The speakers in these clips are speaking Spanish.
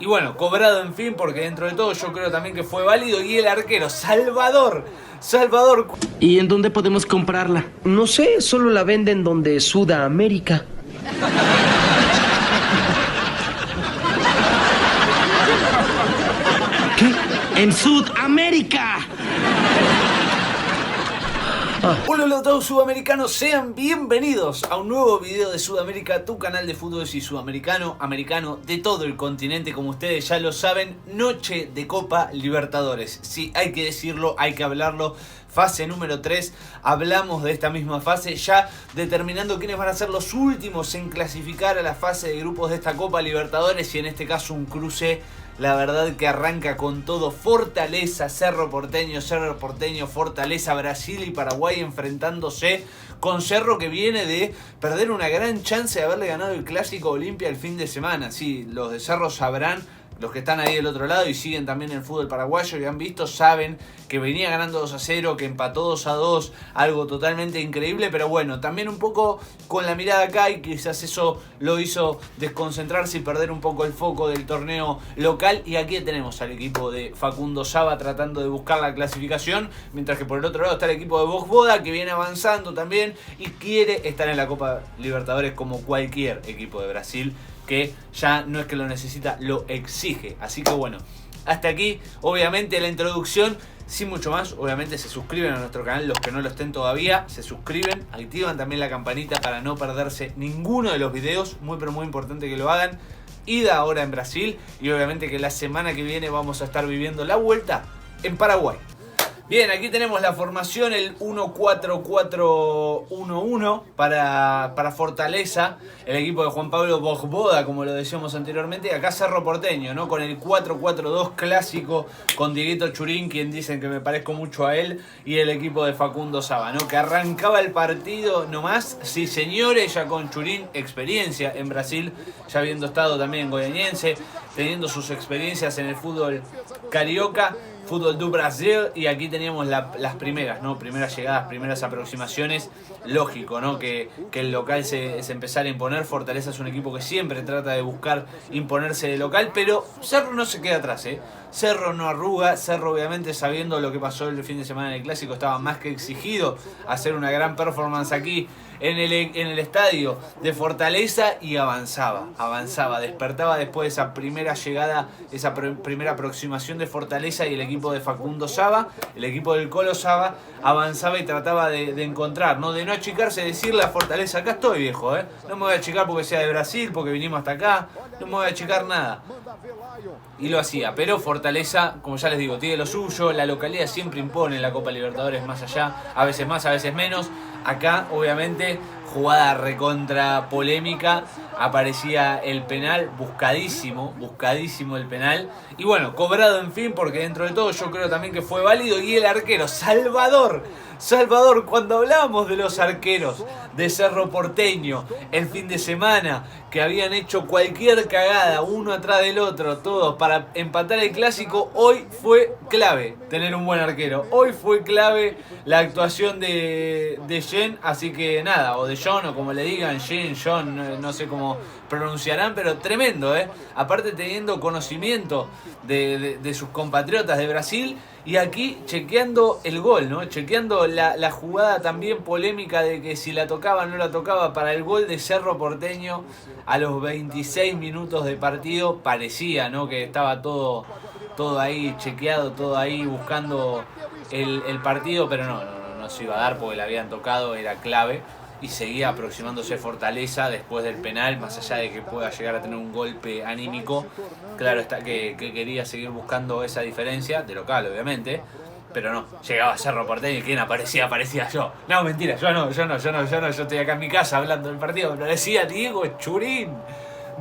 Y bueno, cobrado en fin, porque dentro de todo yo creo también que fue válido. Y el arquero, Salvador. ¿Y en dónde podemos comprarla? No sé, solo la venden donde Sudamérica. ¿Qué? ¡En Sudamérica! Hola a todos sudamericanos, sean bienvenidos a un nuevo video de Sudamérica, tu canal de fútbol y sudamericano, americano, de todo el continente, como ustedes ya lo saben, noche de Copa Libertadores. Sí, hay que decirlo, hay que hablarlo, fase número 3, hablamos de esta misma fase, ya determinando quiénes van a ser los últimos en clasificar a la fase de grupos de esta Copa Libertadores y en este caso un cruce. La verdad que arranca con todo. Fortaleza, Cerro Porteño, Fortaleza, Brasil y Paraguay enfrentándose con Cerro, que viene de perder una gran chance de haberle ganado el Clásico Olimpia el fin de semana. Sí, los de Cerro sabrán, los que están ahí del otro lado y siguen también el fútbol paraguayo y han visto, saben que venía ganando 2-0, que empató 2-2, algo totalmente increíble, pero bueno, también un poco con la mirada acá y quizás eso lo hizo desconcentrarse y perder un poco el foco del torneo local. Y aquí tenemos al equipo de Facundo Saba tratando de buscar la clasificación, mientras que por el otro lado está el equipo de Voxboda, que viene avanzando también y quiere estar en la Copa Libertadores como cualquier equipo de Brasil, que ya no es que lo necesita, lo exige. Así que bueno, hasta aquí obviamente la introducción, sin mucho más. Obviamente se suscriben a nuestro canal los que no lo estén todavía, se suscriben, activan también la campanita para no perderse ninguno de los videos, muy pero muy importante que lo hagan. Ida ahora en Brasil y obviamente que la semana que viene vamos a estar viviendo la vuelta en Paraguay. Bien, aquí tenemos la formación, el 1-4-4-1-1 para Fortaleza, el equipo de Juan Pablo Voxboda, como lo decíamos anteriormente, y acá Cerro Porteño, ¿no? Con el 4-4-2 clásico, con Dieguito Churín, quien dicen que me parezco mucho a él, y el equipo de Facundo Saba, ¿no? Que arrancaba el partido nomás, sí señores, ya con Churín, experiencia en Brasil, ya habiendo estado también en Goianiense, teniendo sus experiencias en el fútbol carioca, fútbol do Brasil, y aquí teníamos las primeras, ¿no? Primeras llegadas, primeras aproximaciones. Lógico, ¿no? Que el local se empezara a imponer. Fortaleza es un equipo que siempre trata de buscar imponerse de local, pero Cerro no se queda atrás, ¿eh? Cerro no arruga. Cerro, obviamente, sabiendo lo que pasó el fin de semana en el Clásico, estaba más que exigido hacer una gran performance aquí en el estadio de Fortaleza, y avanzaba, despertaba después de esa primera llegada, esa primera aproximación de Fortaleza, y el equipo de Facundo Saba, el equipo del Colo Saba, avanzaba y trataba de encontrar, ¿no? De no achicarse, decirle a Fortaleza, acá estoy, viejo, no me voy a achicar porque sea de Brasil, porque vinimos hasta acá, no me voy a achicar nada. Y lo hacía, pero Fortaleza, como ya les digo, tiene lo suyo, la localidad siempre impone en la Copa Libertadores, más allá, a veces más, a veces menos. Acá, obviamente, jugada recontra polémica, aparecía el penal, buscadísimo el penal. Y bueno, cobrado en fin, porque dentro de todo yo creo también que fue válido. Y el arquero, Salvador, cuando hablábamos de los arqueros de Cerro Porteño el fin de semana, que habían hecho cualquier cagada, uno atrás del otro, todos para empatar el Clásico, hoy fue clave tener un buen arquero. Hoy fue clave la actuación de Jen, así que nada, o de John, o como le digan, Jen, John, no sé cómo pronunciarán, pero tremendo, aparte teniendo conocimiento de sus compatriotas de Brasil, y aquí chequeando el gol, ¿no? Chequeando la jugada también polémica de que si la tocaba o no la tocaba para el gol de Cerro Porteño a los 26 minutos de partido. Parecía, ¿no? Que estaba todo ahí chequeado, todo ahí buscando el partido, pero no se iba a dar porque le habían tocado, era clave. Y seguía aproximándose Fortaleza después del penal, más allá de que pueda llegar a tener un golpe anímico. Claro está que quería seguir buscando esa diferencia, de local obviamente, pero no, llegaba Cerro Porteño y quien aparecía yo. No, mentira, yo no, yo estoy acá en mi casa hablando del partido, lo decía Diego Churín,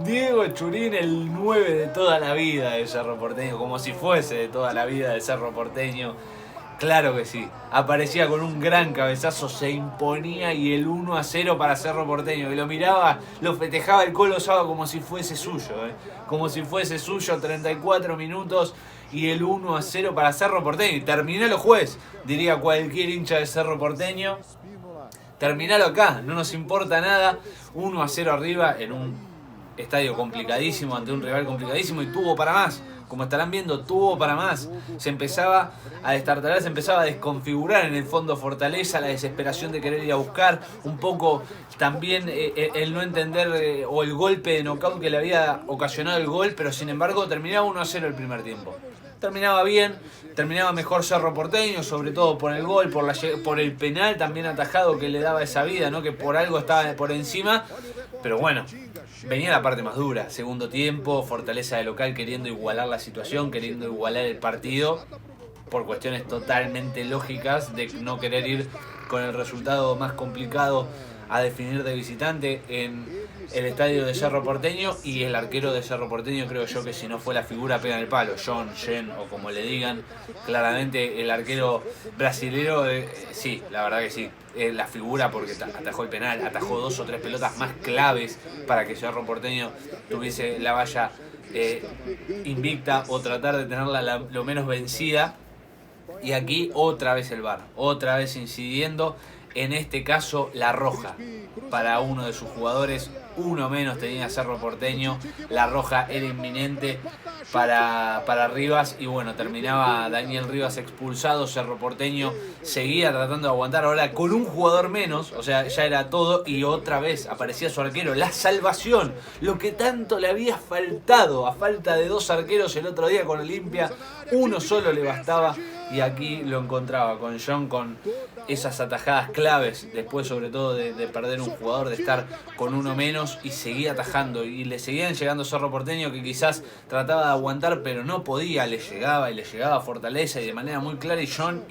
el 9 de toda la vida de Cerro Porteño, como si fuese de toda la vida de Cerro Porteño. Claro que sí, aparecía con un gran cabezazo, se imponía, y el 1-0 para Cerro Porteño, y lo miraba, lo festejaba el Colo Saba como si fuese suyo, como si fuese suyo. 34 minutos y el 1-0 para Cerro Porteño, y terminalo, juez, diría cualquier hincha de Cerro Porteño, terminalo acá, no nos importa nada. 1-0 arriba en un estadio complicadísimo, ante un rival complicadísimo, y tuvo para más. Como estarán viendo, tuvo para más. Se empezaba a destartalar, se empezaba a desconfigurar en el fondo Fortaleza, la desesperación de querer ir a buscar, un poco también el no entender o el golpe de knockout que le había ocasionado el gol, pero sin embargo terminaba 1-0 el primer tiempo. Terminaba bien, terminaba mejor Cerro Porteño, sobre todo por el gol, por el penal también atajado que le daba esa vida, ¿no? Que por algo estaba por encima, pero bueno, venía la parte más dura. Segundo tiempo, Fortaleza de local queriendo igualar la situación, queriendo igualar el partido, por cuestiones totalmente lógicas de no querer ir con el resultado más complicado a definir de visitante en el estadio de Cerro Porteño, y el arquero de Cerro Porteño, creo yo que si no fue la figura pega en el palo, Jen o como le digan, claramente el arquero brasilero, sí, la verdad que sí, la figura porque atajó el penal, atajó 2 o 3 pelotas más claves para que Cerro Porteño tuviese la valla invicta o tratar de tenerla lo menos vencida. Y aquí otra vez el VAR, otra vez incidiendo, en este caso la roja para uno de sus jugadores, uno menos tenía Cerro Porteño, la roja era inminente para Rivas, y bueno, terminaba Daniel Rivas expulsado. Cerro Porteño seguía tratando de aguantar, ahora con un jugador menos, o sea, ya era todo, y otra vez aparecía su arquero, la salvación, lo que tanto le había faltado, a falta de 2 arqueros el otro día con Olimpia, uno solo le bastaba, y aquí lo encontraba con John, con esas atajadas claves, después sobre todo de perder un jugador, de estar con uno menos, y seguía atajando, y le seguían llegando Cerro Porteño, que quizás trataba de aguantar pero no podía, le llegaba a Fortaleza, y de manera muy clara, y John,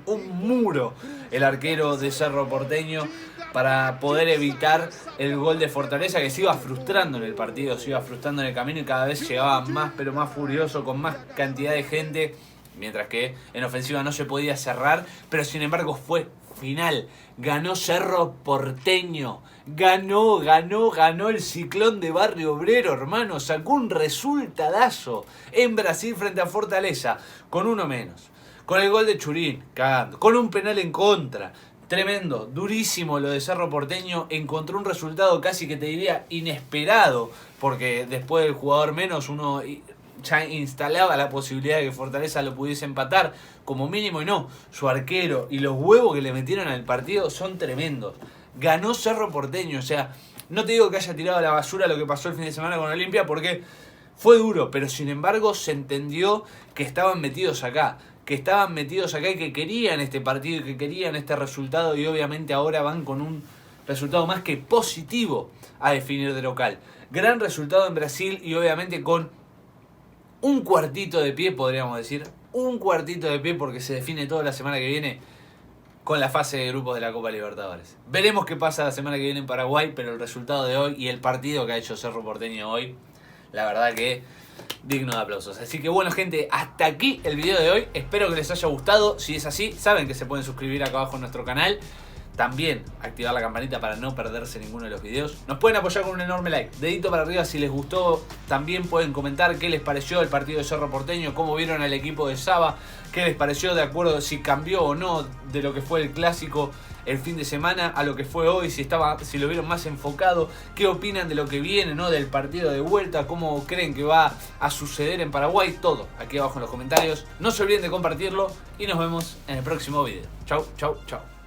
un muro el arquero de Cerro Porteño para poder evitar el gol de Fortaleza, que se iba frustrando en el partido, se iba frustrando en el camino, y cada vez llegaba más pero más furioso, con más cantidad de gente, mientras que en ofensiva no se podía cerrar, pero sin embargo fue final. Ganó Cerro Porteño, ganó el Ciclón de Barrio Obrero, hermano, sacó un resultadazo en Brasil frente a Fortaleza, con uno menos, con el gol de Churín, cagando, con un penal en contra. Tremendo, durísimo lo de Cerro Porteño, encontró un resultado casi que te diría inesperado, porque después del jugador menos uno ya instalaba la posibilidad de que Fortaleza lo pudiese empatar como mínimo, y no, su arquero y los huevos que le metieron al partido son tremendos. Ganó Cerro Porteño, o sea, no te digo que haya tirado a la basura lo que pasó el fin de semana con Olimpia, porque fue duro, pero sin embargo se entendió que estaban metidos acá, y que querían este partido y que querían este resultado, y obviamente ahora van con un resultado más que positivo a definir de local. Gran resultado en Brasil, y obviamente con un cuartito de pie, podríamos decir, porque se define toda la semana que viene con la fase de grupos de la Copa Libertadores. Veremos qué pasa la semana que viene en Paraguay, pero el resultado de hoy y el partido que ha hecho Cerro Porteño hoy, la verdad que digno de aplausos. Así que bueno, gente, hasta aquí el video de hoy. Espero que les haya gustado. Si es así, saben que se pueden suscribir acá abajo en nuestro canal. También activar la campanita para no perderse ninguno de los videos. Nos pueden apoyar con un enorme like. Dedito para arriba si les gustó. También pueden comentar qué les pareció el partido de Cerro Porteño, cómo vieron al equipo de Saba, qué les pareció de acuerdo si cambió o no de lo que fue el clásico el fin de semana a lo que fue hoy, si lo vieron más enfocado, qué opinan de lo que viene, ¿no? Del partido de vuelta, cómo creen que va a suceder en Paraguay, todo aquí abajo en los comentarios. No se olviden de compartirlo y nos vemos en el próximo video. Chau, chau, chau.